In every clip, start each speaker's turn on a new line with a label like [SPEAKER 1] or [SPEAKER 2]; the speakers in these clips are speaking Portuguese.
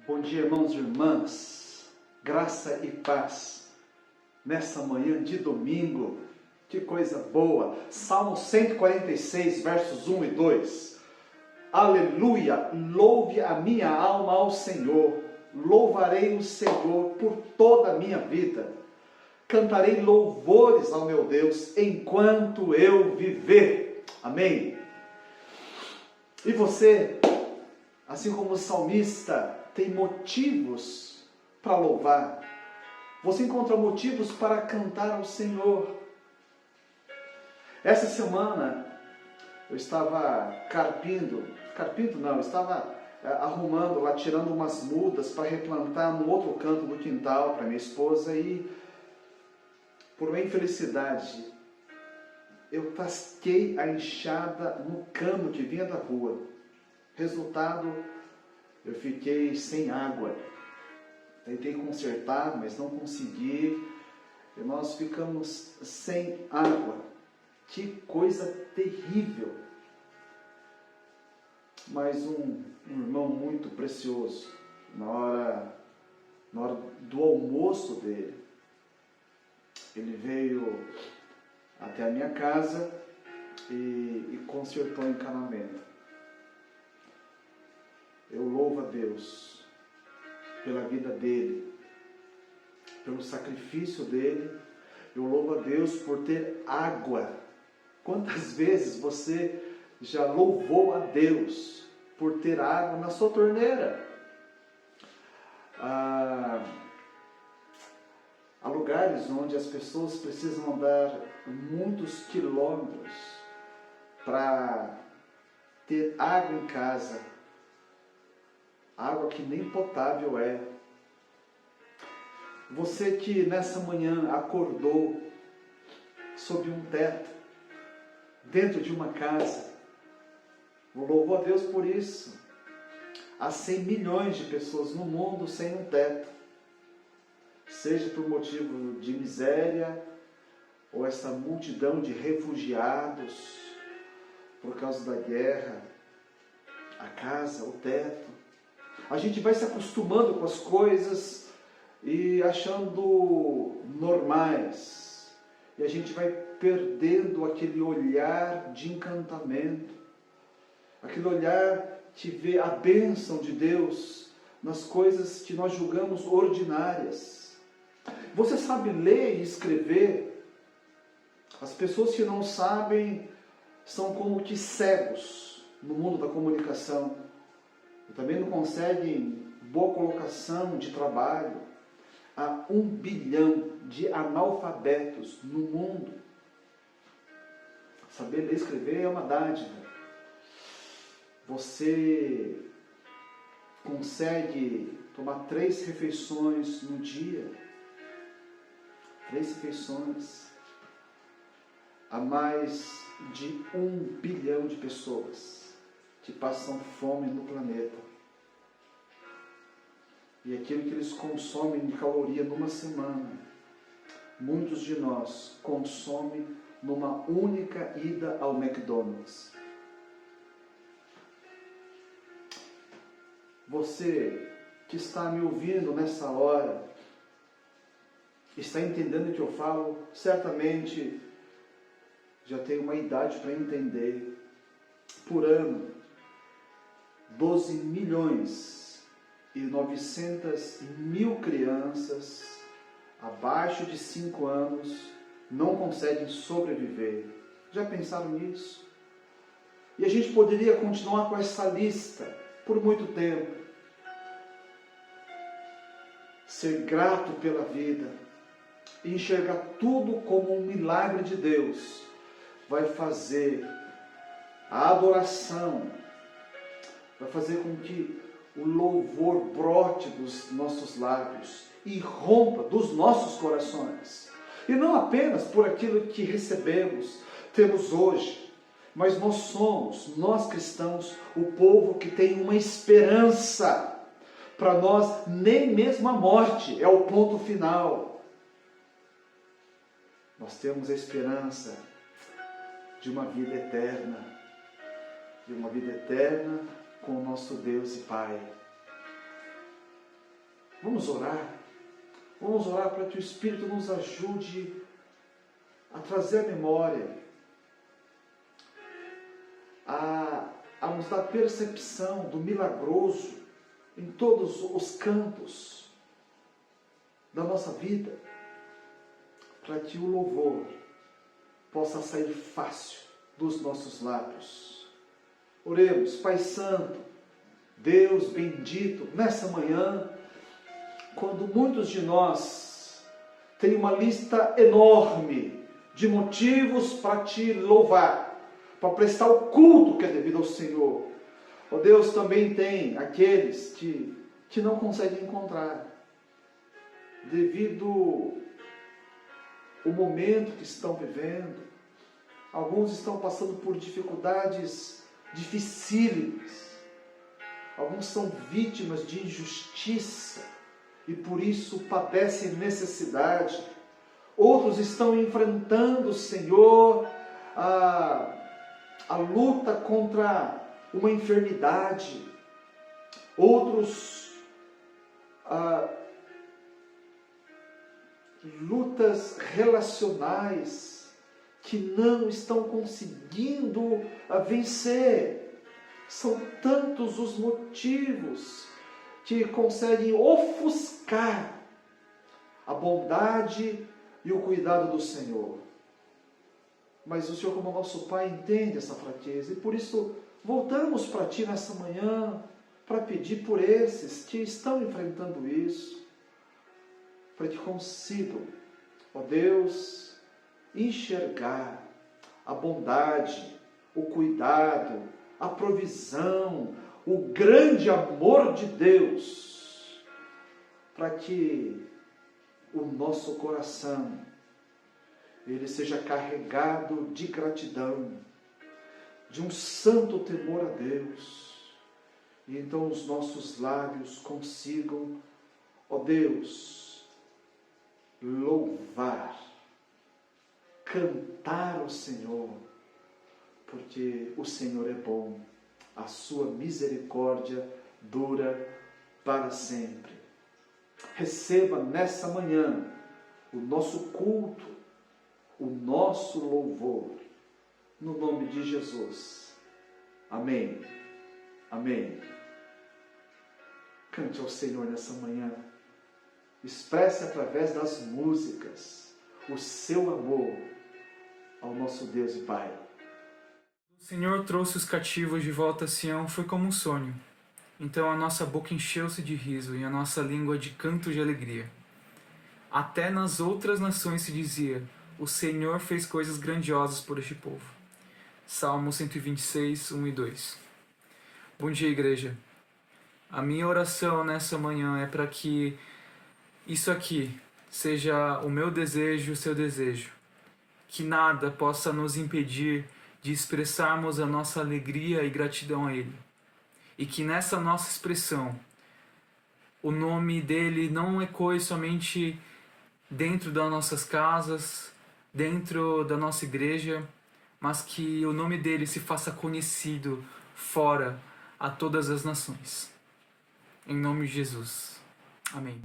[SPEAKER 1] Bom dia, irmãos e irmãs, graça e paz, nessa manhã de domingo, que coisa boa, Salmo 146, versos 1 e 2, aleluia, louve a minha alma ao Senhor, louvarei o Senhor por toda a minha vida, cantarei louvores ao meu Deus, enquanto eu viver, amém? E você, assim como o salmista, tem motivos para louvar. Você encontra motivos para cantar ao Senhor. Essa semana eu estava eu estava arrumando lá, tirando umas mudas para replantar no outro canto do quintal para minha esposa e, por uma infelicidade, eu tasquei a enxada no cano que vinha da rua. Resultado, eu fiquei sem água. Tentei consertar, mas não consegui. E nós ficamos sem água. Que coisa terrível. Mas um irmão muito precioso, na hora do almoço dele, ele veio até a minha casa e consertou o encanamento. Eu louvo a Deus pela vida dele, pelo sacrifício dele. Eu louvo a Deus por ter água. Quantas vezes você já louvou a Deus por ter água na sua torneira? Há lugares onde as pessoas precisam andar muitos quilômetros para ter água em casa. Água que nem potável é. Você que nessa manhã acordou sob um teto, dentro de uma casa, louvou a Deus por isso. Há 100 milhões de pessoas no mundo sem um teto, seja por motivo de miséria, ou essa multidão de refugiados por causa da guerra, a casa, o teto. A gente vai se acostumando com as coisas e achando normais. E a gente vai perdendo aquele olhar de encantamento. Aquele olhar que vê a bênção de Deus nas coisas que nós julgamos ordinárias. Você sabe ler e escrever? As pessoas que não sabem são como que cegos no mundo da comunicação. E também não conseguem boa colocação de trabalho. Há 1 bilhão de analfabetos no mundo. Saber ler e escrever é uma dádiva. Você consegue tomar 3 refeições no dia. 3 refeições. Há mais de 1 bilhão de pessoas que passam fome no planeta. E aquilo que eles consomem de caloria numa semana, muitos de nós consomem numa única ida ao McDonald's. Você que está me ouvindo nessa hora, está entendendo o que eu falo, certamente já tem uma idade para entender. Por ano, 12 milhões e 900 mil crianças abaixo de 5 anos não conseguem sobreviver. Já pensaram nisso? E a gente poderia continuar com essa lista por muito tempo. Ser grato pela vida e enxergar tudo como um milagre de Deus vai fazer a adoração, vai fazer com que o louvor brote dos nossos lábios e rompa dos nossos corações. E não apenas por aquilo que recebemos, temos hoje, mas nós cristãos, o povo que tem uma esperança. Para nós, nem mesmo a morte é o ponto final. Nós temos a esperança de uma vida eterna. De uma vida eterna com o nosso Deus e Pai. Vamos orar. Vamos orar para que o Espírito nos ajude a trazer a memória, a nos dar percepção do milagroso em todos os campos da nossa vida, para que o louvor possa sair fácil dos nossos lábios. Oremos. Pai Santo, Deus bendito, nessa manhã, quando muitos de nós têm uma lista enorme de motivos para te louvar, para prestar o culto que é devido ao Senhor, ó Deus, também tem aqueles que não conseguem encontrar, devido ao momento que estão vivendo. Alguns estão passando por dificuldades dificílimas, alguns são vítimas de injustiça e por isso padecem necessidade. Outros estão enfrentando, Senhor, a luta contra uma enfermidade. Outros, lutas relacionais que não estão conseguindo vencer. São tantos os motivos que conseguem ofuscar a bondade e o cuidado do Senhor. Mas o Senhor, como nosso Pai, entende essa fraqueza, e por isso voltamos para Ti nessa manhã, para pedir por esses que estão enfrentando isso, para que consigam, ó Deus, enxergar a bondade, o cuidado, a provisão, o grande amor de Deus, para que o nosso coração ele seja carregado de gratidão, de um santo temor a Deus, e então os nossos lábios consigam, ó Deus, louvar, cantar ao Senhor, porque o Senhor é bom, a sua misericórdia dura para sempre. Receba nessa manhã o nosso culto, o nosso louvor, no nome de Jesus. Amém. Amém. Cante ao Senhor nessa manhã. Expresse através das músicas o seu amor ao nosso Deus e Pai.
[SPEAKER 2] O Senhor trouxe os cativos de volta a Sião, foi como um sonho. Então a nossa boca encheu-se de riso e a nossa língua de canto de alegria. Até nas outras nações se dizia: o Senhor fez coisas grandiosas por este povo. Salmo 126, 1 e 2. Bom dia, igreja. A minha oração nessa manhã é para que isso aqui seja o meu desejo e o seu desejo. Que nada possa nos impedir de expressarmos a nossa alegria e gratidão a Ele. E que nessa nossa expressão, o nome dEle não ecoe somente dentro das nossas casas, dentro da nossa igreja, mas que o nome dEle se faça conhecido fora a todas as nações. Em nome de Jesus. Amém.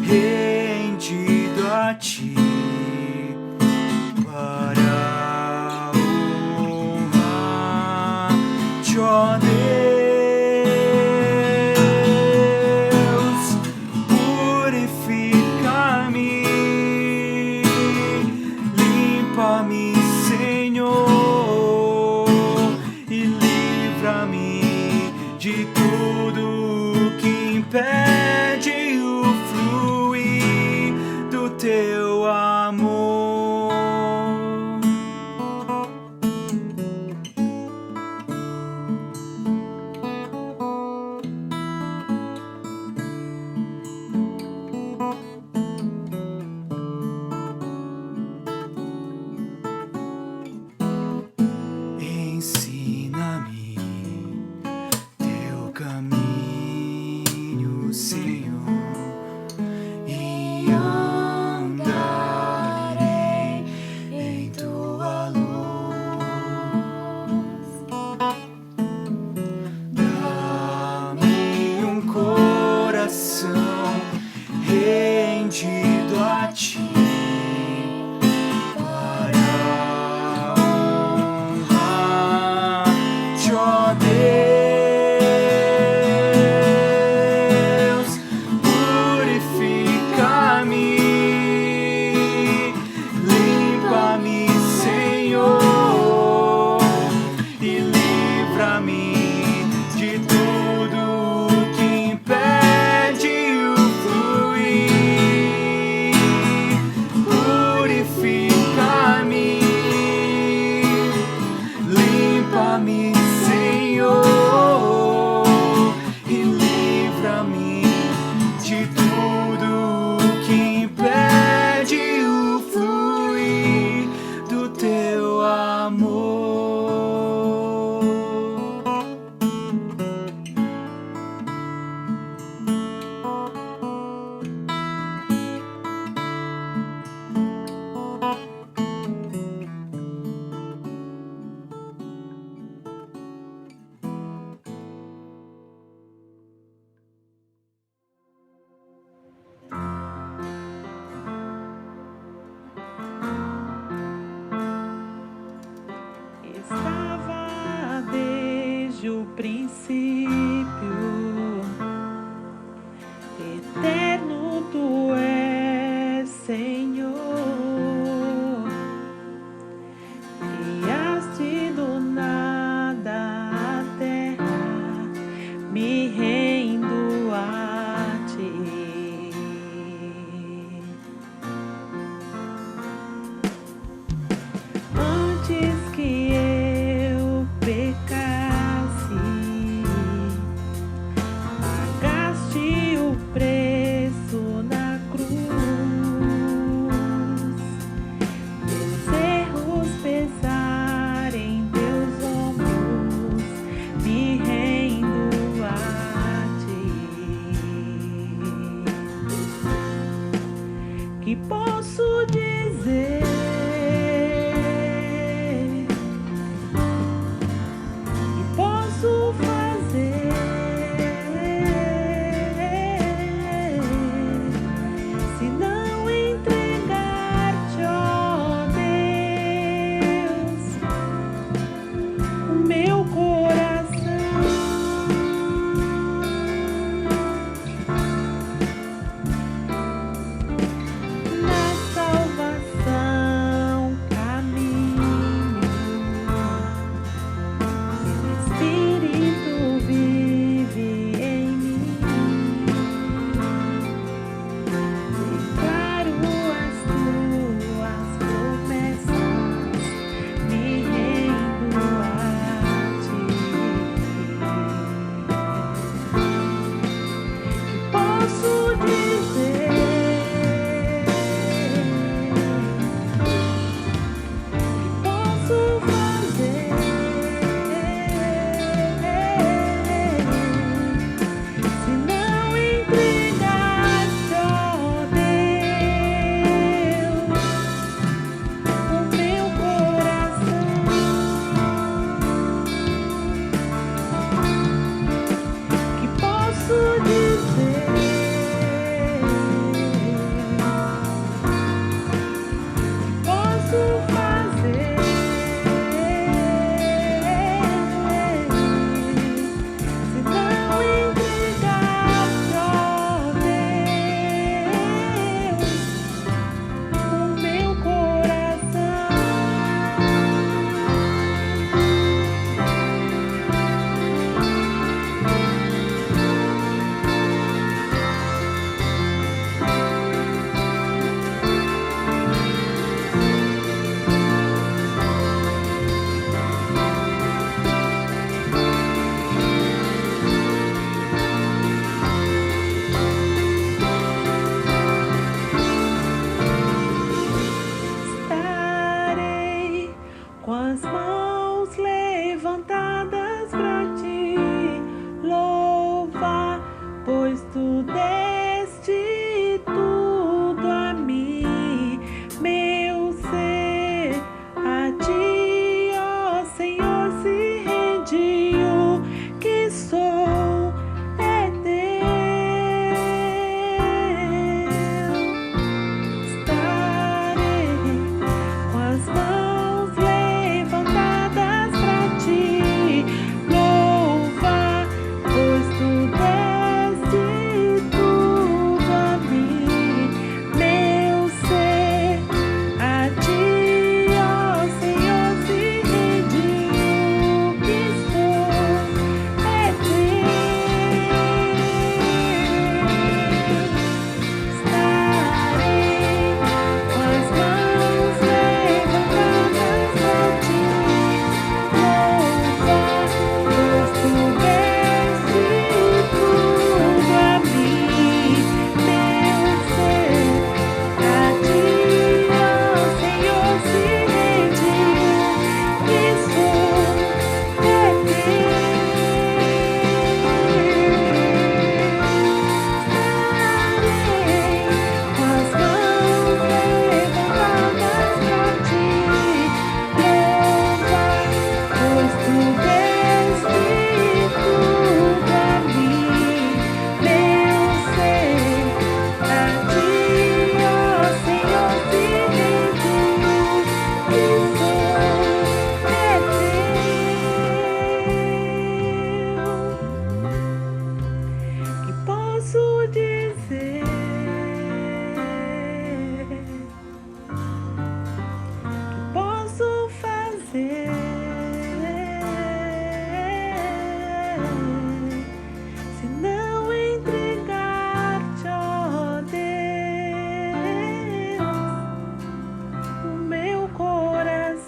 [SPEAKER 3] rendido a Ti para honrar-Te, ó Deus. Purifica-me, limpa-me, Senhor, e livra-me de tudo que impede o fluir do Teu amor.
[SPEAKER 4] posso dizer? Que posso fazer? Se não entregar-te, ó Deus, o meu coração, na salvação caminho, seu Espírito vive em mim. Declaro as tuas promessas, me rendo a ti. Posso dizer, posso fazer, se não entregar-te, ó Deus, o meu coração. Que posso dizer? Posso fazer? Se não entregar-te, ó Deus, o meu coração. Estarei com as mãos levantadas pra te louvar, pois tu deste tudo a mim, meu ser a ti, ó Senhor, se rende, o que sou é teu. Estarei com as mãos levantadas pra te louvar, pois tu deste tudo a mim, meu ser a ti, ó Senhor, se rende, o que sou é teu. Estarei com as mãos levantadas pra te louvar, pois tu deste tudo a mim, meu ser a ti, ó Senhor, se rende, que sou é teu. Estarei com as mãos levantadas pra te louvar, pois tu deste tudo a mim, meu ser a ti, ó Senhor, se rende, que sou é teu. Que posso dizer? Que posso fazer? Se não entregar-te, ó Deus, o meu coração.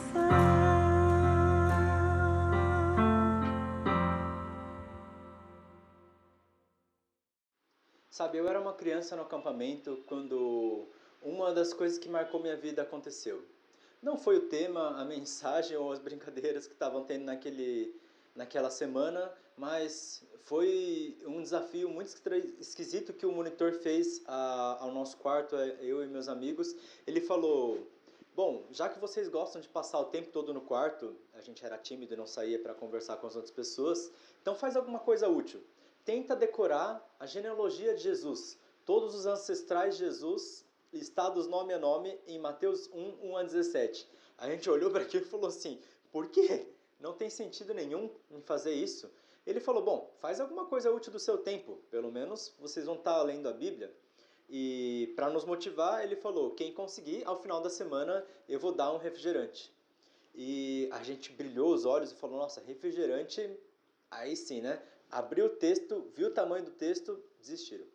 [SPEAKER 5] Sabe, eu era uma criança no acampamento quando uma das coisas que marcou minha vida aconteceu. Não foi o tema, a mensagem ou as brincadeiras que estavam tendo naquela semana, mas foi um desafio muito esquisito que o monitor fez ao nosso quarto, eu e meus amigos. Ele falou: bom, já que vocês gostam de passar o tempo todo no quarto, a gente era tímido e não saía para conversar com as outras pessoas, então faz alguma coisa útil. Tenta decorar a genealogia de Jesus, todos os ancestrais de Jesus, listados nome a nome em Mateus 1, 1 a 17. A gente olhou para aquilo e falou assim: por quê? Não tem sentido nenhum em fazer isso. Ele falou: bom, faz alguma coisa útil do seu tempo, pelo menos vocês vão estar lendo a Bíblia. E para nos motivar, ele falou: quem conseguir, ao final da semana eu vou dar um refrigerante. E a gente brilhou os olhos e falou: nossa, refrigerante, aí sim, né? Abriu o texto, viu o tamanho do texto, desistiram.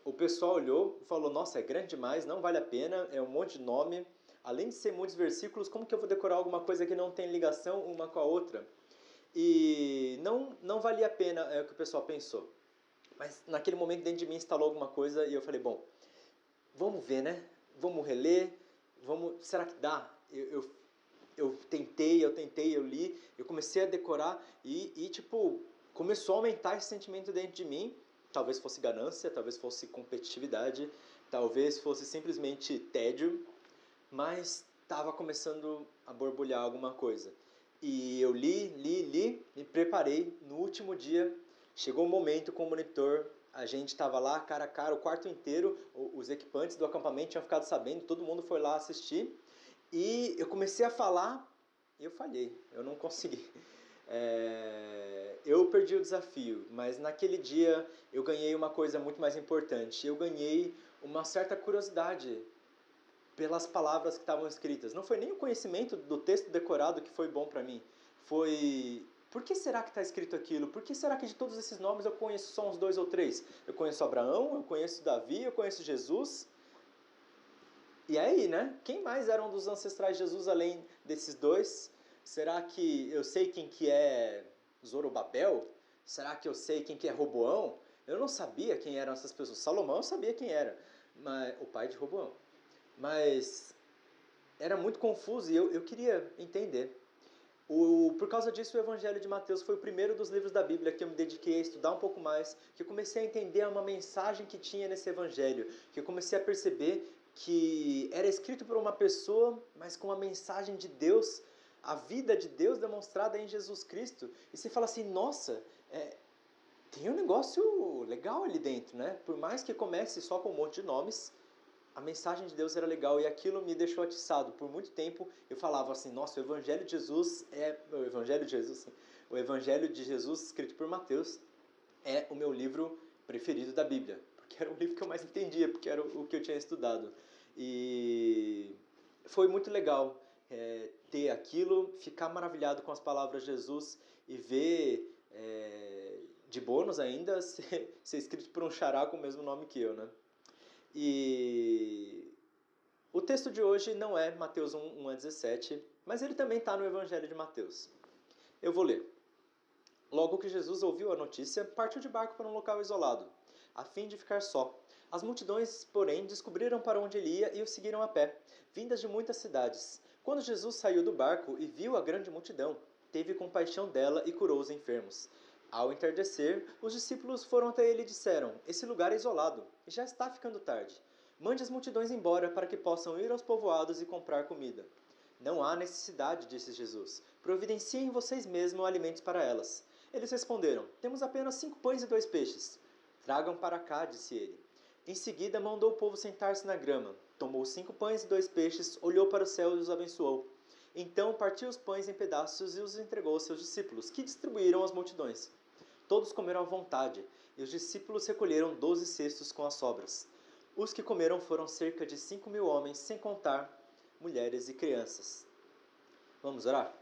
[SPEAKER 5] O pessoal olhou e falou: nossa, é grande demais, não vale a pena, é um monte de nome. Além de ser muitos versículos, como que eu vou decorar alguma coisa que não tem ligação uma com a outra? E não valia a pena, é o que o pessoal pensou. Mas naquele momento dentro de mim instalou alguma coisa e eu falei: bom, vamos ver, né? Vamos reler, será que dá? Eu tentei, eu li, eu comecei a decorar e tipo, começou a aumentar esse sentimento dentro de mim. Talvez fosse ganância, talvez fosse competitividade, talvez fosse simplesmente tédio, mas estava começando a borbulhar alguma coisa. E eu li, me preparei. No último dia, chegou o momento com o monitor, a gente estava lá cara a cara, o quarto inteiro, os equipantes do acampamento tinham ficado sabendo, todo mundo foi lá assistir. E eu comecei a falar e eu falhei, eu não consegui. Eu perdi o desafio, mas naquele dia eu ganhei uma coisa muito mais importante. Eu ganhei uma certa curiosidade pelas palavras que estavam escritas. Não foi nem o conhecimento do texto decorado que foi bom para mim. Foi: por que será que está escrito aquilo? Por que será que de todos esses nomes eu conheço só uns 2 ou 3? Eu conheço Abraão, eu conheço Davi, eu conheço Jesus. E aí, né? Quem mais eram dos ancestrais de Jesus além desses 2? Será que eu sei quem que é Zorobabel? Será que eu sei quem que é Roboão? Eu não sabia quem eram essas pessoas. Salomão eu sabia quem era, mas o pai de Roboão. Mas era muito confuso e eu queria entender. Por causa disso, o Evangelho de Mateus foi o primeiro dos livros da Bíblia que eu me dediquei a estudar um pouco mais, que eu comecei a entender uma mensagem que tinha nesse Evangelho, que eu comecei a perceber que era escrito por uma pessoa, mas com a mensagem de Deus, a vida de Deus demonstrada em Jesus Cristo. E você fala assim: nossa, tem um negócio legal ali dentro, né? Por mais que comece só com um monte de nomes, a mensagem de Deus era legal e aquilo me deixou atiçado. Por muito tempo eu falava assim: nossa, o Evangelho de Jesus o Evangelho de Jesus escrito por Mateus é o meu livro preferido da Bíblia, porque era o livro que eu mais entendia, porque era o que eu tinha estudado. E foi muito legal ter aquilo, ficar maravilhado com as palavras de Jesus e ver, de bônus ainda, ser escrito por um xará com o mesmo nome que eu, né? E o texto de hoje não é Mateus 1, 1 a 17, mas ele também está no Evangelho de Mateus. Eu vou ler. Logo que Jesus ouviu a notícia, partiu de barco para um local isolado, a fim de ficar só. As multidões, porém, descobriram para onde ele ia e o seguiram a pé, vindas de muitas cidades. Quando Jesus saiu do barco e viu a grande multidão, teve compaixão dela e curou os enfermos. Ao entardecer, os discípulos foram até ele e disseram: esse lugar é isolado, e já está ficando tarde. Mande as multidões embora para que possam ir aos povoados e comprar comida. Não há necessidade, disse Jesus. Providenciem vocês mesmos alimentos para elas. Eles responderam: temos apenas 5 pães e 2 peixes. Tragam para cá, disse ele. Em seguida, mandou o povo sentar-se na grama. Tomou 5 pães e 2 peixes, olhou para o céu e os abençoou. Então partiu os pães em pedaços e os entregou aos seus discípulos, que distribuíram às multidões. Todos comeram à vontade, e os discípulos recolheram 12 cestos com as sobras. Os que comeram foram cerca de 5.000 homens, sem contar mulheres e crianças. Vamos orar?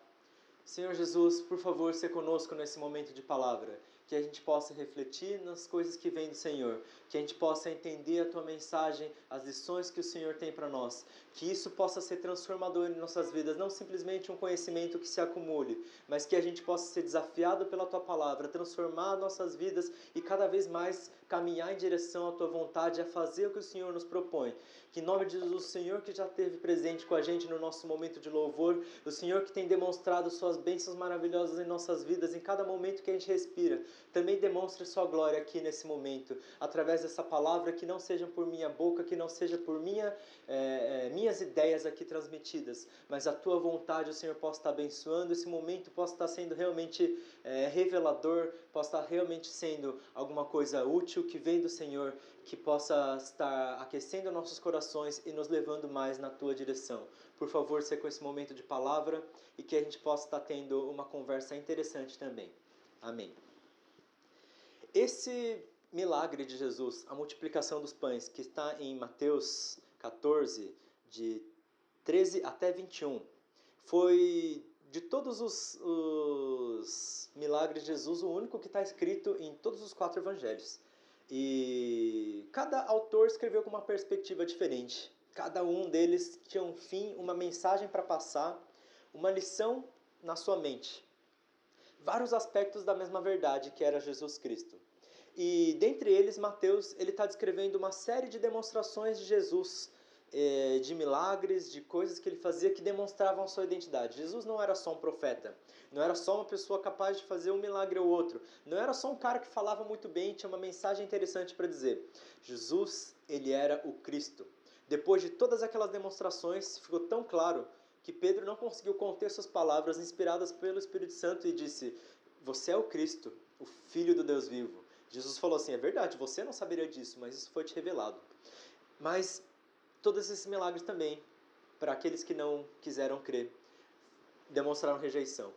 [SPEAKER 5] Senhor Jesus, por favor, seja conosco nesse momento de palavra. que a gente possa refletir nas coisas que vêm do Senhor, que a gente possa entender a Tua mensagem, as lições que o Senhor tem para nós, que isso possa ser transformador em nossas vidas, não simplesmente um conhecimento que se acumule, mas que a gente possa ser desafiado pela Tua Palavra, transformar nossas vidas e cada vez mais caminhar em direção à Tua vontade, a fazer o que o Senhor nos propõe. Que em nome de Jesus, o Senhor que já esteve presente com a gente no nosso momento de louvor, o Senhor que tem demonstrado Suas bênçãos maravilhosas em nossas vidas, em cada momento que a gente respira, também demonstre Sua glória aqui nesse momento, através dessa palavra, que não seja por minha boca, que não seja por minhas ideias aqui transmitidas, mas a Tua vontade, o Senhor possa estar abençoando esse momento, possa estar sendo realmente revelador, possa estar realmente sendo alguma coisa útil que vem do Senhor, que possa estar aquecendo nossos corações e nos levando mais na Tua direção. Por favor, seja com esse momento de palavra e que a gente possa estar tendo uma conversa interessante também. Amém. Esse milagre de Jesus, a multiplicação dos pães, que está em Mateus 14, de 13 até 21, foi de todos os milagres de Jesus o único que está escrito em todos os 4 evangelhos. E cada autor escreveu com uma perspectiva diferente. Cada um deles tinha um fim, uma mensagem para passar, uma lição na sua mente. Vários aspectos da mesma verdade que era Jesus Cristo. E dentre eles, Mateus está descrevendo uma série de demonstrações de Jesus, de milagres, de coisas que ele fazia que demonstravam a sua identidade. Jesus não era só um profeta, não era só uma pessoa capaz de fazer um milagre ou outro, não era só um cara que falava muito bem e tinha uma mensagem interessante para dizer. Jesus, ele era o Cristo. Depois de todas aquelas demonstrações, ficou tão claro que Pedro não conseguiu conter suas palavras inspiradas pelo Espírito Santo e disse: você é o Cristo, o Filho do Deus vivo. Jesus falou assim: é verdade, você não saberia disso, mas isso foi te revelado. Mas todos esses milagres também, para aqueles que não quiseram crer, demonstraram rejeição.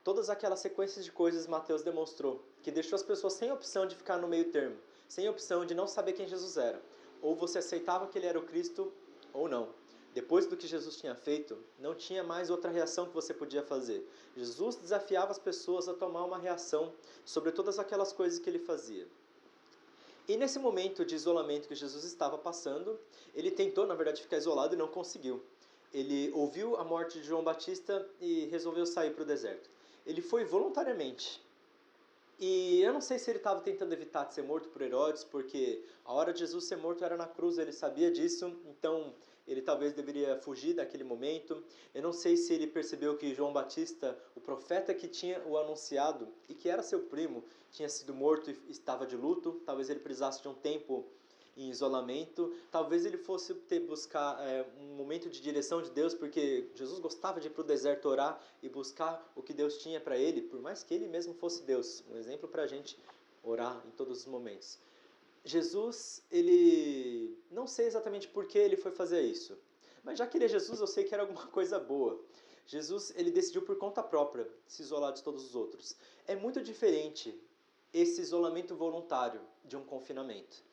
[SPEAKER 5] Todas aquelas sequências de coisas Mateus demonstrou, que deixou as pessoas sem opção de ficar no meio termo, sem opção de não saber quem Jesus era. Ou você aceitava que ele era o Cristo, ou não. Depois do que Jesus tinha feito, não tinha mais outra reação que você podia fazer. Jesus desafiava as pessoas a tomar uma reação sobre todas aquelas coisas que ele fazia. E nesse momento de isolamento que Jesus estava passando, ele tentou, na verdade, ficar isolado e não conseguiu. Ele ouviu a morte de João Batista e resolveu sair para o deserto. Ele foi voluntariamente. E eu não sei se ele estava tentando evitar de ser morto por Herodes, porque a hora de Jesus ser morto era na cruz, ele sabia disso, então ele talvez deveria fugir daquele momento. Eu não sei se ele percebeu que João Batista, o profeta que tinha o anunciado e que era seu primo, tinha sido morto e estava de luto. Talvez ele precisasse de um tempo em isolamento. Talvez ele fosse buscar um momento de direção de Deus, porque Jesus gostava de ir para o deserto orar e buscar o que Deus tinha para ele, por mais que ele mesmo fosse Deus. Um exemplo para a gente orar em todos os momentos. Jesus, ele não sei exatamente por que ele foi fazer isso, mas já que ele é Jesus, eu sei que era alguma coisa boa. Jesus, ele decidiu por conta própria se isolar de todos os outros. É muito diferente esse isolamento voluntário de um confinamento.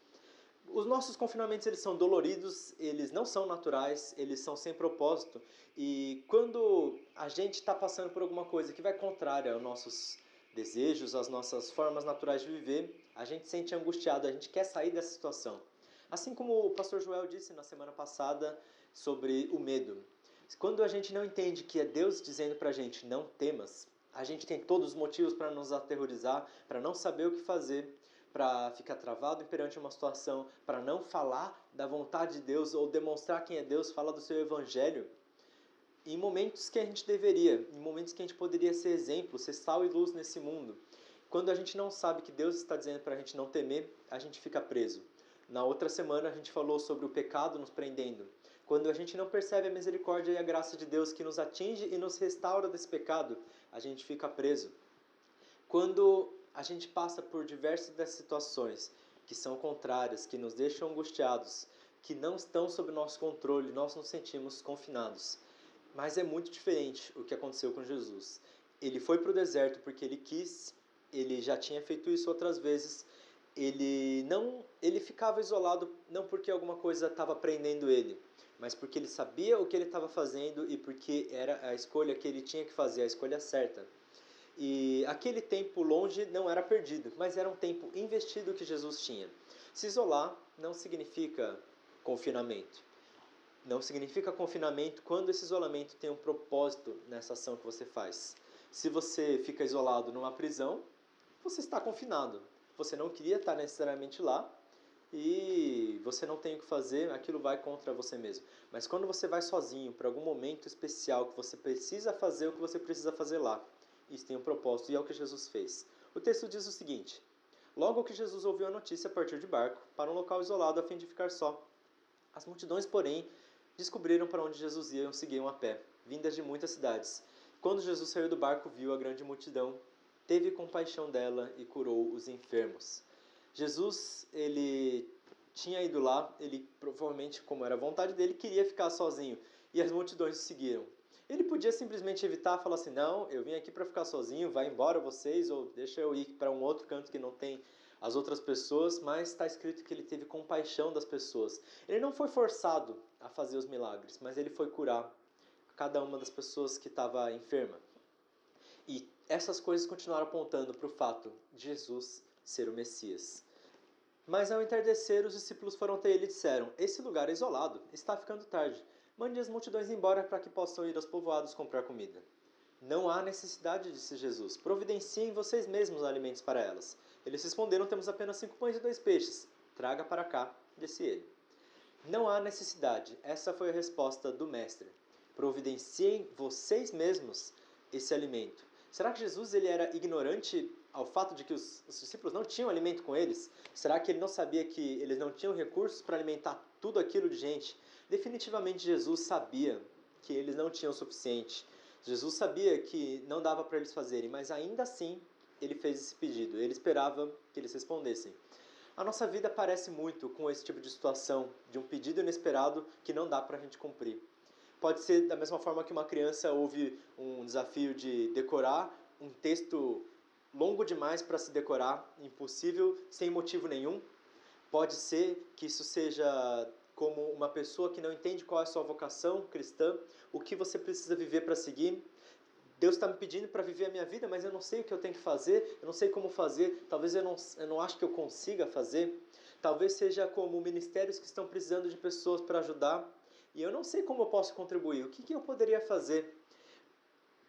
[SPEAKER 5] Os nossos confinamentos, eles são doloridos, eles não são naturais, eles são sem propósito. E quando a gente está passando por alguma coisa que vai contrária aos nossos desejos, às nossas formas naturais de viver, a gente se sente angustiado, a gente quer sair dessa situação. Assim como o pastor Joel disse na semana passada sobre o medo. Quando a gente não entende que é Deus dizendo pra gente não temas, a gente tem todos os motivos para nos aterrorizar, para não saber o que fazer, para ficar travado perante uma situação, para não falar da vontade de Deus ou demonstrar quem é Deus, falar do seu evangelho, em momentos que a gente deveria, em momentos que a gente poderia ser exemplo, ser sal e luz nesse mundo. Quando a gente não sabe que Deus está dizendo para a gente não temer, a gente fica preso. Na outra semana a gente falou sobre o pecado nos prendendo. Quando a gente não percebe a misericórdia e a graça de Deus que nos atinge e nos restaura desse pecado, a gente fica preso. Quando a gente passa por diversas das situações que são contrárias, que nos deixam angustiados, que não estão sob nosso controle, nós nos sentimos confinados. Mas é muito diferente o que aconteceu com Jesus. Ele foi para o deserto porque ele quis, ele já tinha feito isso outras vezes. Ele ficava isolado não porque alguma coisa estava prendendo ele, mas porque ele sabia o que ele estava fazendo e porque era a escolha que ele tinha que fazer, a escolha certa. E aquele tempo longe não era perdido, mas era um tempo investido que Jesus tinha. Se isolar não significa confinamento. Não significa confinamento quando esse isolamento tem um propósito nessa ação que você faz. Se você fica isolado numa prisão, você está confinado. Você não queria estar necessariamente lá e você não tem o que fazer, aquilo vai contra você mesmo. Mas quando você vai sozinho para algum momento especial que você precisa fazer o que você precisa fazer lá, isso tem um propósito e é o que Jesus fez. O texto diz o seguinte: logo que Jesus ouviu a notícia, partiu de barco para um local isolado a fim de ficar só. As multidões, porém, descobriram para onde Jesus ia e o seguiam a pé, vindas de muitas cidades. Quando Jesus saiu do barco, viu a grande multidão, teve compaixão dela e curou os enfermos. Jesus, ele tinha ido lá, ele provavelmente, como era a vontade dele, queria ficar sozinho, e as multidões o seguiram. Ele podia simplesmente evitar, falar assim, não, eu vim aqui para ficar sozinho, vai embora vocês, ou deixa eu ir para um outro canto que não tem as outras pessoas, mas está escrito que ele teve compaixão das pessoas. Ele não foi forçado a fazer os milagres, mas ele foi curar cada uma das pessoas que estava enferma. E essas coisas continuaram apontando para o fato de Jesus ser o Messias. Mas ao entardecer, os discípulos foram até ele e disseram, esse lugar é isolado, está ficando tarde. Mande as multidões embora para que possam ir aos povoados comprar comida. Não há necessidade, disse Jesus. Providenciem vocês mesmos alimentos para elas. Eles responderam, temos apenas 5 pães e 2 peixes. Traga para cá, disse ele. Não há necessidade. Essa foi a resposta do mestre. Providenciem vocês mesmos esse alimento. Será que Jesus ele era ignorante ao fato de que os discípulos não tinham alimento com eles? Será que ele não sabia que eles não tinham recursos para alimentar tudo aquilo de gente? Definitivamente Jesus sabia que eles não tinham o suficiente. Jesus sabia que não dava para eles fazerem, mas ainda assim ele fez esse pedido. Ele esperava que eles respondessem. A nossa vida parece muito com esse tipo de situação, de um pedido inesperado que não dá para a gente cumprir. Pode ser da mesma forma que uma criança ouve um desafio de decorar um texto longo demais para se decorar, impossível, sem motivo nenhum. Pode ser que isso seja como uma pessoa que não entende qual é a sua vocação cristã, o que você precisa viver para seguir. Deus está me pedindo para viver a minha vida, mas eu não sei o que eu tenho que fazer, eu não sei como fazer, talvez eu não acho que eu consiga fazer. Talvez seja como ministérios que estão precisando de pessoas para ajudar, e eu não sei como eu posso contribuir, o que eu poderia fazer?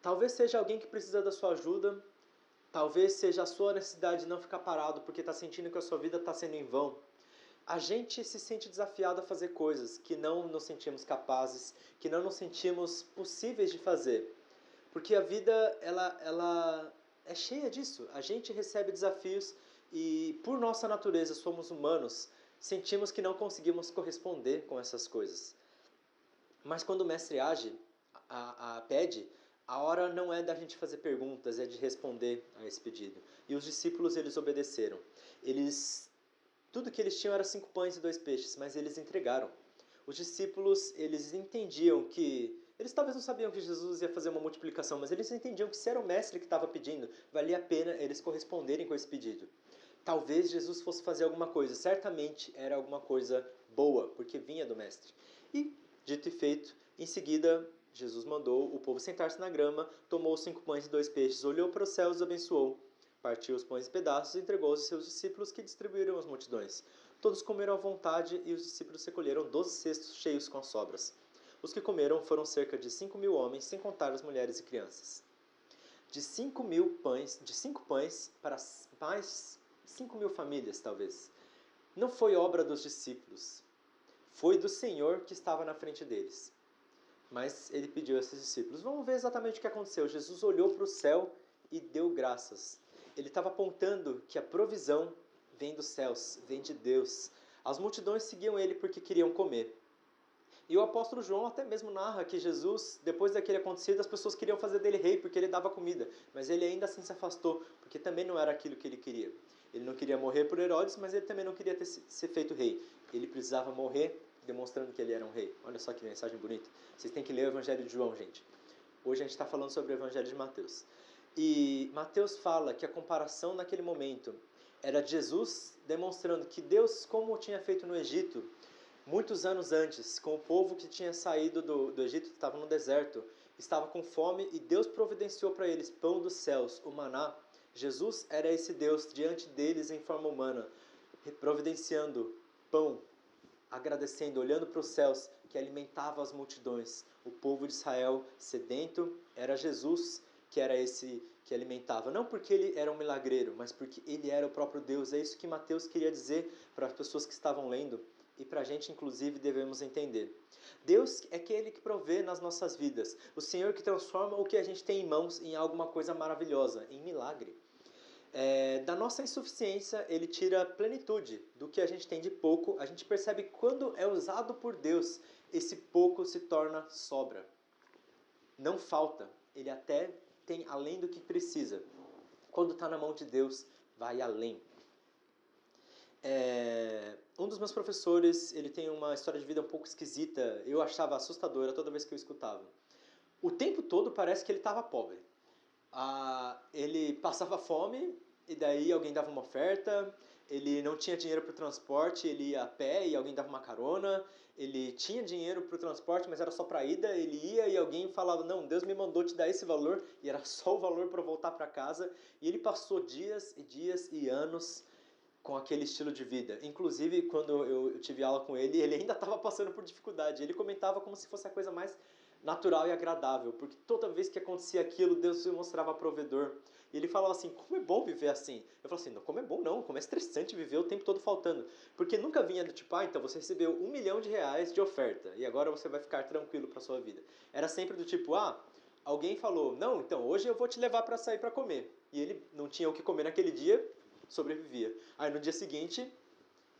[SPEAKER 5] Talvez seja alguém que precisa da sua ajuda, talvez seja a sua necessidade de não ficar parado porque está sentindo que a sua vida está sendo em vão. A gente se sente desafiado a fazer coisas que não nos sentimos capazes, que não nos sentimos possíveis de fazer. Porque a vida ela é cheia disso. A gente recebe desafios e, por nossa natureza, somos humanos, sentimos que não conseguimos corresponder com essas coisas. Mas quando o mestre age, pede, a hora não é da gente fazer perguntas, é de responder a esse pedido. E os discípulos, eles obedeceram. Tudo que eles tinham era 5 pães e 2 peixes, mas eles entregaram. Os discípulos, eles entendiam que... Eles talvez não sabiam que Jesus ia fazer uma multiplicação, mas eles entendiam que se era o mestre que estava pedindo, valia a pena eles corresponderem com esse pedido. Talvez Jesus fosse fazer alguma coisa, certamente era alguma coisa boa, porque vinha do mestre. E, dito e feito, em seguida, Jesus mandou o povo sentar-se na grama, tomou os 5 pães e 2 peixes, olhou para os céus e abençoou. Partiu os pães em pedaços e entregou-os aos seus discípulos, que distribuíram às multidões. Todos comeram à vontade e os discípulos recolheram 12 cestos cheios com as sobras. Os que comeram foram cerca de 5.000 homens, sem contar as mulheres e crianças. De 5 pães para mais 5.000 famílias, talvez. Não foi obra dos discípulos. Foi do Senhor que estava na frente deles. Mas ele pediu a esses discípulos. Vamos ver exatamente o que aconteceu. Jesus olhou para o céu e deu graças. Ele estava apontando que a provisão vem dos céus, vem de Deus. As multidões seguiam ele porque queriam comer. E o apóstolo João até mesmo narra que Jesus, depois daquele acontecido, as pessoas queriam fazer dele rei porque ele dava comida. Mas ele ainda assim se afastou, porque também não era aquilo que ele queria. Ele não queria morrer por Herodes, mas ele também não queria ser feito rei. Ele precisava morrer demonstrando que ele era um rei. Olha só que mensagem bonita. Vocês têm que ler o Evangelho de João, gente. Hoje a gente está falando sobre o Evangelho de Mateus. E Mateus fala que a comparação naquele momento era Jesus demonstrando que Deus, como tinha feito no Egito, Muitos anos antes, com o povo que tinha saído do Egito, que estava no deserto, estava com fome e Deus providenciou para eles pão dos céus, o maná. Jesus era esse Deus diante deles em forma humana, providenciando pão, agradecendo, olhando para os céus, que alimentava as multidões. O povo de Israel sedento, era Jesus que era esse que alimentava. Não porque ele era um milagreiro, mas porque ele era o próprio Deus. É isso que Mateus queria dizer para as pessoas que estavam lendo e para a gente, inclusive, devemos entender. Deus é aquele que provê nas nossas vidas. O Senhor que transforma o que a gente tem em mãos em alguma coisa maravilhosa, em milagre. Da nossa insuficiência, ele tira a plenitude do que a gente tem de pouco. A gente percebe quando é usado por Deus, esse pouco se torna sobra. Não falta, ele até tem além do que precisa. Quando está na mão de Deus, vai além. Um dos meus professores, ele tem uma história de vida um pouco esquisita. Eu achava assustadora toda vez que eu escutava. O tempo todo parece que ele estava pobre. Ele passava fome e daí alguém dava uma oferta, ele não tinha dinheiro para o transporte, ele ia a pé e alguém dava uma carona, ele tinha dinheiro para o transporte, mas era só para a ida, ele ia e alguém falava, não, Deus me mandou te dar esse valor, e era só o valor para voltar para casa, e ele passou dias e dias e anos com aquele estilo de vida. Inclusive, quando eu tive aula com ele, ele ainda estava passando por dificuldade, ele comentava como se fosse a coisa mais natural e agradável, porque toda vez que acontecia aquilo, Deus se mostrava provedor. E ele falava assim, como é bom viver assim. Eu falava assim, não, como é bom não, como é estressante viver o tempo todo faltando. Porque nunca vinha do tipo, então você recebeu R$1 milhão de oferta, e agora você vai ficar tranquilo para sua vida. Era sempre do tipo, alguém falou, não, então hoje eu vou te levar para sair para comer. E ele não tinha o que comer naquele dia, sobrevivia. Aí no dia seguinte,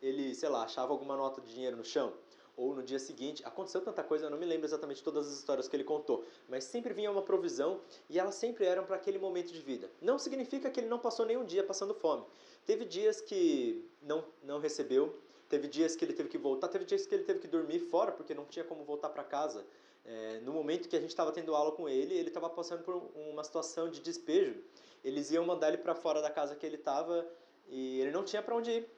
[SPEAKER 5] ele, sei lá, achava alguma nota de dinheiro no chão. Ou no dia seguinte, aconteceu tanta coisa, eu não me lembro exatamente todas as histórias que ele contou, mas sempre vinha uma provisão e elas sempre eram para aquele momento de vida. Não significa que ele não passou nenhum dia passando fome. Teve dias que não recebeu, teve dias que ele teve que voltar, teve dias que ele teve que dormir fora porque não tinha como voltar para casa. No momento que a gente estava tendo aula com ele estava passando por uma situação de despejo. Eles iam mandar ele para fora da casa que ele estava e ele não tinha para onde ir.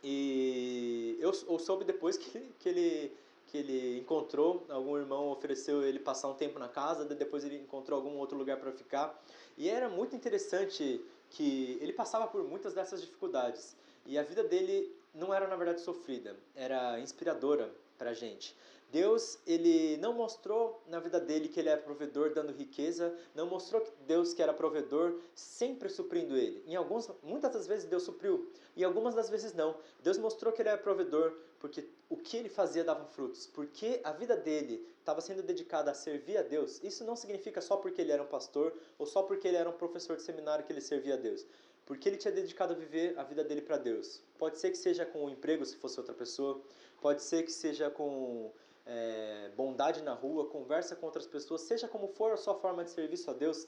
[SPEAKER 5] E eu soube depois que ele encontrou, algum irmão ofereceu ele passar um tempo na casa, depois ele encontrou algum outro lugar para ficar. E era muito interessante que ele passava por muitas dessas dificuldades. E a vida dele não era, na verdade, sofrida, era inspiradora para a gente. Deus, ele não mostrou na vida dele que ele era provedor dando riqueza, não mostrou que Deus que era provedor sempre suprindo ele. Muitas das vezes Deus supriu, e algumas das vezes não. Deus mostrou que ele era provedor porque o que ele fazia dava frutos, porque a vida dele estava sendo dedicada a servir a Deus. Isso não significa só porque ele era um pastor ou só porque ele era um professor de seminário que ele servia a Deus. Porque ele tinha dedicado a viver a vida dele para Deus. Pode ser que seja com um emprego, se fosse outra pessoa. Pode ser que seja com bondade na rua, conversa com outras pessoas. Seja como for a sua forma de serviço a Deus,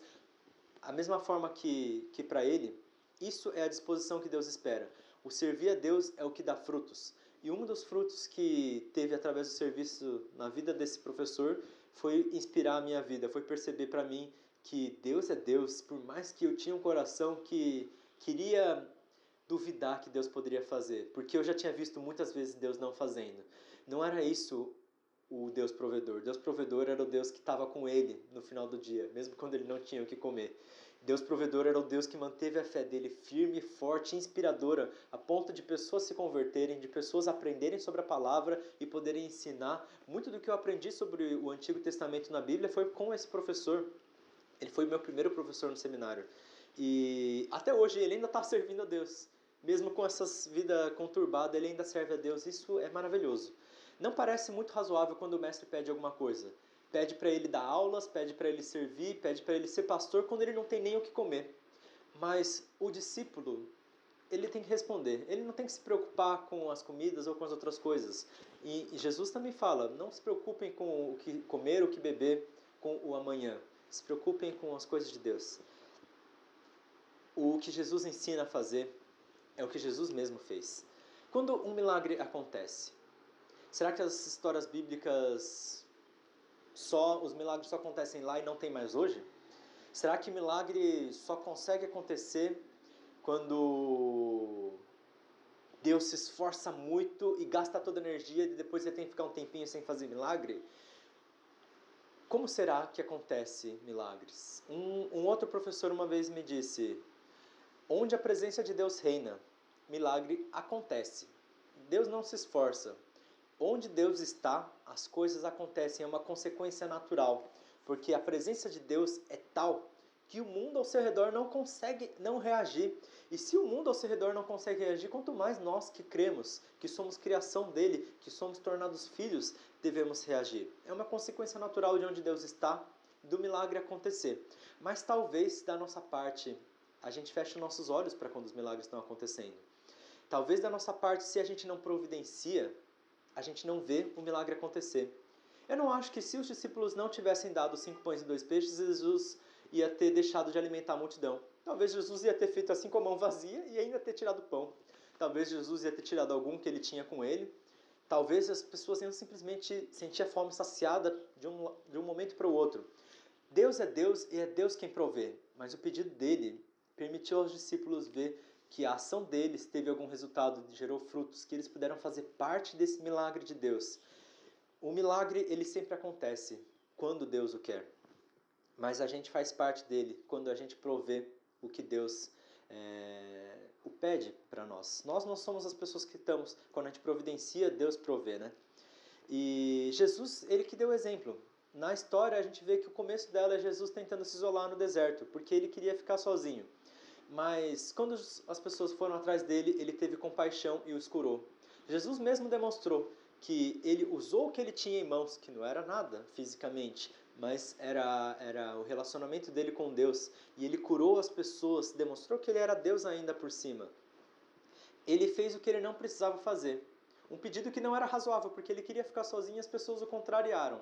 [SPEAKER 5] a mesma forma que para ele, isso é a disposição que Deus espera. O servir a Deus é o que dá frutos. E um dos frutos que teve através do serviço na vida desse professor foi inspirar a minha vida, foi perceber para mim que Deus é Deus, por mais que eu tinha um coração que queria duvidar que Deus poderia fazer, porque eu já tinha visto muitas vezes Deus não fazendo. Não era isso o Deus provedor. Deus provedor era o Deus que estava com ele no final do dia, mesmo quando ele não tinha o que comer. Deus provedor era o Deus que manteve a fé dele firme, forte, inspiradora, a ponto de pessoas se converterem, de pessoas aprenderem sobre a palavra e poderem ensinar. Muito do que eu aprendi sobre o Antigo Testamento na Bíblia foi com esse professor. Ele foi o meu primeiro professor no seminário. E até hoje ele ainda está servindo a Deus. Mesmo com essa vida conturbada, ele ainda serve a Deus. Isso é maravilhoso. Não parece muito razoável quando o mestre pede alguma coisa. Pede para ele dar aulas, pede para ele servir, pede para ele ser pastor quando ele não tem nem o que comer. Mas o discípulo, ele tem que responder. Ele não tem que se preocupar com as comidas ou com as outras coisas. E Jesus também fala, não se preocupem com o que comer, o que beber, com o amanhã. Se preocupem com as coisas de Deus. O que Jesus ensina a fazer é o que Jesus mesmo fez. Quando um milagre acontece, será que as histórias bíblicas os milagres só acontecem lá e não tem mais hoje? Será que milagre só consegue acontecer quando Deus se esforça muito e gasta toda a energia e depois ele tem que ficar um tempinho sem fazer milagre? Como será que acontece milagres? Um outro professor uma vez me disse, onde a presença de Deus reina, milagre acontece. Deus não se esforça. Onde Deus está, as coisas acontecem, é uma consequência natural. Porque a presença de Deus é tal que o mundo ao seu redor não consegue não reagir. E se o mundo ao seu redor não consegue reagir, quanto mais nós que cremos, que somos criação dele, que somos tornados filhos, devemos reagir. É uma consequência natural de onde Deus está, do milagre acontecer. Mas talvez da nossa parte, a gente feche nossos olhos para quando os milagres estão acontecendo. Talvez da nossa parte, se a gente não providencia, a gente não vê o milagre acontecer. Eu não acho que se os discípulos não tivessem dado 5 pães e 2 peixes, Jesus ia ter deixado de alimentar a multidão. Talvez Jesus ia ter feito assim com a mão vazia e ainda ter tirado o pão. Talvez Jesus ia ter tirado algum que ele tinha com ele. Talvez as pessoas iam simplesmente sentir a fome saciada de um momento para o outro. Deus é Deus e é Deus quem provê. Mas o pedido dele permitiu aos discípulos ver que a ação deles teve algum resultado, gerou frutos, que eles puderam fazer parte desse milagre de Deus. O milagre, ele sempre acontece quando Deus o quer. Mas a gente faz parte dele quando a gente provê o que Deus o pede para nós. Nós não somos as pessoas que estamos, quando a gente providencia, Deus provê, né? E Jesus, ele que deu o exemplo. Na história a gente vê que o começo dela é Jesus tentando se isolar no deserto, porque ele queria ficar sozinho. Mas quando as pessoas foram atrás dele, ele teve compaixão e os curou. Jesus mesmo demonstrou que ele usou o que ele tinha em mãos, que não era nada fisicamente, mas era o relacionamento dele com Deus. E ele curou as pessoas, demonstrou que ele era Deus ainda por cima. Ele fez o que ele não precisava fazer. Um pedido que não era razoável, porque ele queria ficar sozinho e as pessoas o contrariaram.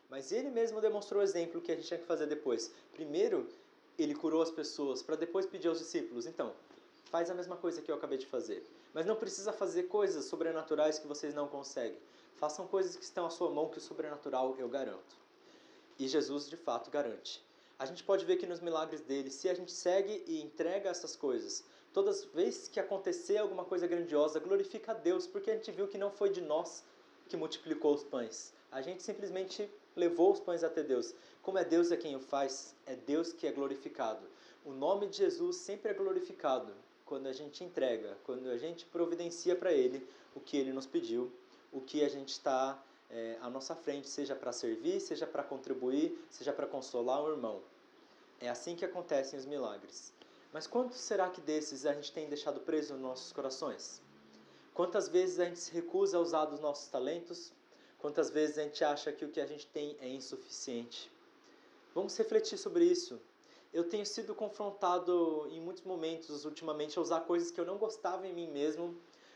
[SPEAKER 5] Mas ele mesmo demonstrou o exemplo que a gente tinha que fazer depois. Primeiro, ele curou as pessoas, para depois pedir aos discípulos, então, faz a mesma coisa que eu acabei de fazer. Mas não precisa fazer coisas sobrenaturais que vocês não conseguem. Façam coisas que estão à sua mão, que o sobrenatural eu garanto. E Jesus, de fato, garante. A gente pode ver que nos milagres dele, se a gente segue e entrega essas coisas, todas as vezes que acontecer alguma coisa grandiosa, glorifica a Deus, porque a gente viu que não foi de nós que multiplicou os pães. A gente simplesmente levou os pães até Deus. Como é Deus quem o faz, é Deus que é glorificado. O nome de Jesus sempre é glorificado quando a gente entrega, quando a gente providencia para Ele o que Ele nos pediu, o que a gente está à nossa frente, seja para servir, seja para contribuir, seja para consolar um irmão. É assim que acontecem os milagres. Mas quantos será que desses a gente tem deixado preso nos nossos corações? Quantas vezes a gente se recusa a usar dos nossos talentos? Quantas vezes a gente acha que o que a gente tem é insuficiente? Vamos refletir sobre isso. Eu tenho sido confrontado em muitos momentos ultimamente a usar coisas que eu não gostava em mim mesmo,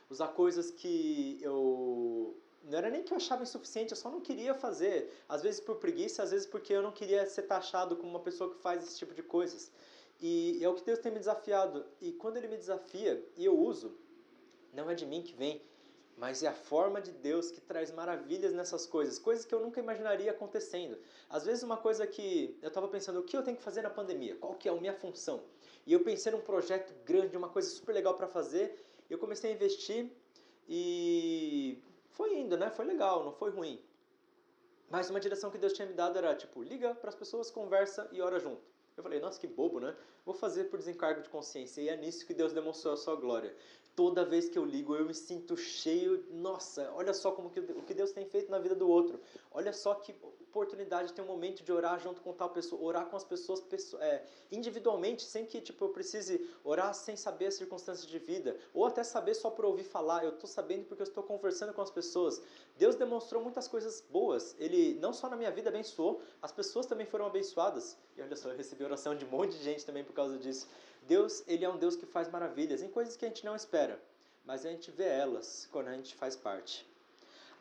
[SPEAKER 5] usar coisas que eu... não era nem que eu achava insuficiente, eu só não queria fazer. Às vezes por preguiça, às vezes porque eu não queria ser taxado como uma pessoa que faz esse tipo de coisas. E é o que Deus tem me desafiado. E quando Ele me desafia e eu uso, não é de mim que vem, mas é a forma de Deus que traz maravilhas nessas coisas, coisas que eu nunca imaginaria acontecendo. Às vezes uma coisa que eu estava pensando, o que eu tenho que fazer na pandemia? Qual que é a minha função? E eu pensei num projeto grande, uma coisa super legal para fazer, eu comecei a investir e foi indo, né? Foi legal, não foi ruim. Mas uma direção que Deus tinha me dado era, tipo, liga para as pessoas, conversa e ora junto. Eu falei, nossa, que bobo, né? Vou fazer por desencargo de consciência. E é nisso que Deus demonstrou a sua glória. Toda vez que eu ligo, eu me sinto cheio. Nossa, olha só como o que Deus tem feito na vida do outro. Olha só que oportunidade de ter um momento de orar junto com tal pessoa. Orar com as pessoas individualmente, sem que eu precise orar sem saber as circunstâncias de vida. Ou até saber só por ouvir falar. Eu estou sabendo porque eu estou conversando com as pessoas. Deus demonstrou muitas coisas boas. Ele não só na minha vida abençoou, as pessoas também foram abençoadas. E olha só, eu recebi oração de um monte de gente também por causa disso. Deus, Ele é um Deus que faz maravilhas em coisas que a gente não espera, mas a gente vê elas quando a gente faz parte.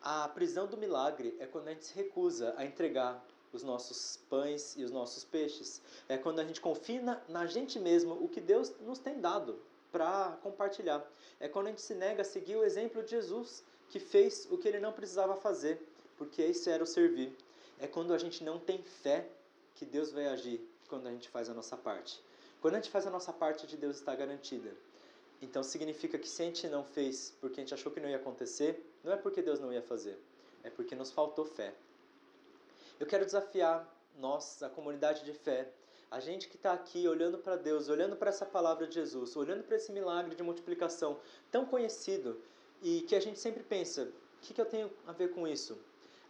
[SPEAKER 5] A prisão do milagre é quando a gente se recusa a entregar os nossos pães e os nossos peixes. É quando a gente confia na gente mesmo o que Deus nos tem dado para compartilhar. É quando a gente se nega a seguir o exemplo de Jesus, que fez o que Ele não precisava fazer, porque esse era o servir. É quando a gente não tem fé que Deus vai agir quando a gente faz a nossa parte. Quando a gente faz a nossa parte, de Deus está garantida. Então significa que se a gente não fez porque a gente achou que não ia acontecer, não é porque Deus não ia fazer, é porque nos faltou fé. Eu quero desafiar nós, a comunidade de fé, a gente que está aqui olhando para Deus, olhando para essa palavra de Jesus, olhando para esse milagre de multiplicação tão conhecido e que a gente sempre pensa, o que eu tenho a ver com isso?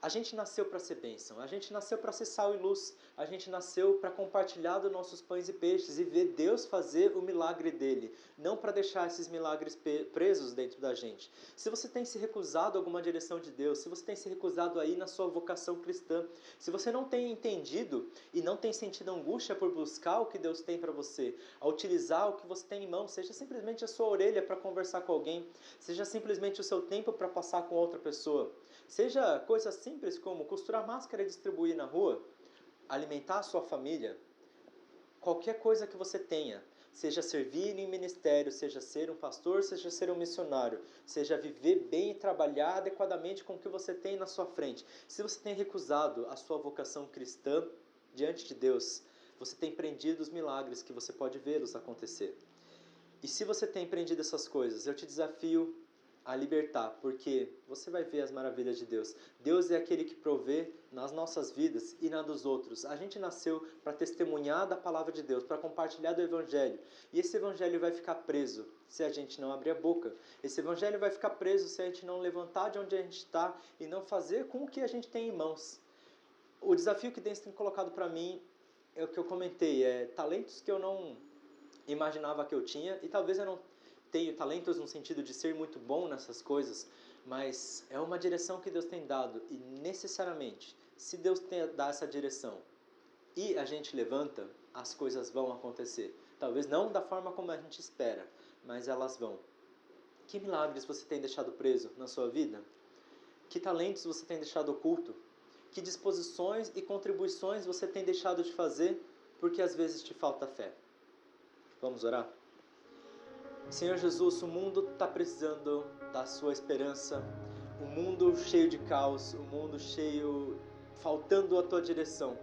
[SPEAKER 5] A gente nasceu para ser bênção, a gente nasceu para ser sal e luz, a gente nasceu para compartilhar dos nossos pães e peixes e ver Deus fazer o milagre dele, não para deixar esses milagres presos dentro da gente. Se você tem se recusado a alguma direção de Deus, se você tem se recusado aí na sua vocação cristã, se você não tem entendido e não tem sentido angústia por buscar o que Deus tem para você, a utilizar o que você tem em mão, seja simplesmente a sua orelha para conversar com alguém, seja simplesmente o seu tempo para passar com outra pessoa, seja coisas simples como costurar máscara e distribuir na rua, alimentar a sua família, qualquer coisa que você tenha, seja servir em ministério, seja ser um pastor, seja ser um missionário, seja viver bem e trabalhar adequadamente com o que você tem na sua frente. Se você tem recusado a sua vocação cristã diante de Deus, você tem prendido os milagres que você pode vê-los acontecer. E se você tem prendido essas coisas, eu te desafio a libertar, porque você vai ver as maravilhas de Deus. Deus é aquele que provê nas nossas vidas e na dos outros. A gente nasceu para testemunhar da palavra de Deus, para compartilhar do Evangelho. E esse Evangelho vai ficar preso se a gente não abrir a boca. Esse Evangelho vai ficar preso se a gente não levantar de onde a gente está e não fazer com o que a gente tem em mãos. O desafio que Deus tem colocado para mim é o que eu comentei, é talentos que eu não imaginava que eu tinha, e talvez eu não tenho talentos no sentido de ser muito bom nessas coisas, mas é uma direção que Deus tem dado, e necessariamente, se Deus dá essa direção e a gente levanta, as coisas vão acontecer. Talvez não da forma como a gente espera, mas elas vão. Que milagres você tem deixado preso na sua vida? Que talentos você tem deixado oculto? Que disposições e contribuições você tem deixado de fazer porque às vezes te falta fé? Vamos orar? Senhor Jesus, o mundo está precisando da sua esperança, o mundo cheio de caos, o mundo cheio, faltando a tua direção.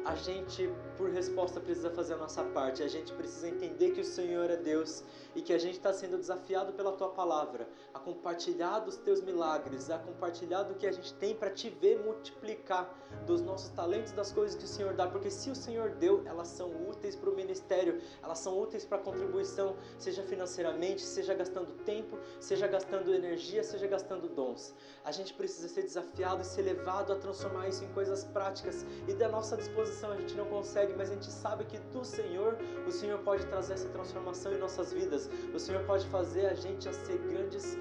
[SPEAKER 5] A gente, por resposta, precisa fazer a nossa parte. A gente precisa entender que o Senhor é Deus e que a gente está sendo desafiado pela Tua Palavra a compartilhar dos Teus milagres, a compartilhar do que a gente tem para Te ver multiplicar, dos nossos talentos, das coisas que o Senhor dá. Porque se o Senhor deu, elas são úteis para o ministério, elas são úteis para a contribuição, seja financeiramente, seja gastando tempo, seja gastando energia, seja gastando dons. A gente precisa ser desafiado e ser levado a transformar isso em coisas práticas, e da nossa disposição a gente não consegue, mas a gente sabe que do Senhor, o Senhor pode trazer essa transformação em nossas vidas. O Senhor pode fazer a gente a ser grandes,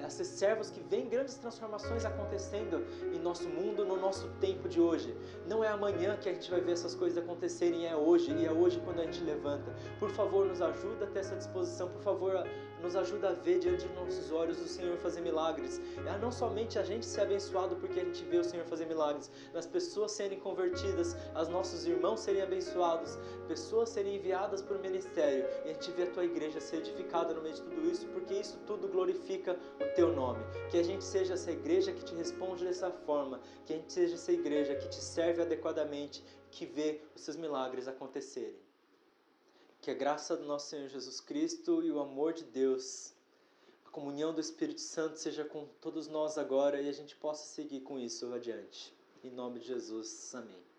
[SPEAKER 5] a ser servos que veem grandes transformações acontecendo em nosso mundo, no nosso tempo de hoje. Não é amanhã que a gente vai ver essas coisas acontecerem, é hoje, e é hoje quando a gente levanta. Por favor, nos ajuda a ter essa disposição, por favor, nos ajuda a ver diante de nossos olhos o Senhor fazer milagres. Não somente a gente ser abençoado porque a gente vê o Senhor fazer milagres, mas pessoas serem convertidas, os nossos irmãos serem abençoados, pessoas serem enviadas para o ministério, e a gente vê a Tua igreja ser edificada no meio de tudo isso, porque isso tudo glorifica o Teu nome. Que a gente seja essa igreja que Te responde dessa forma, que a gente seja essa igreja que Te serve adequadamente, que vê os Seus milagres acontecerem. Que a graça do nosso Senhor Jesus Cristo e o amor de Deus, a comunhão do Espírito Santo seja com todos nós agora, e a gente possa seguir com isso adiante. Em nome de Jesus, amém.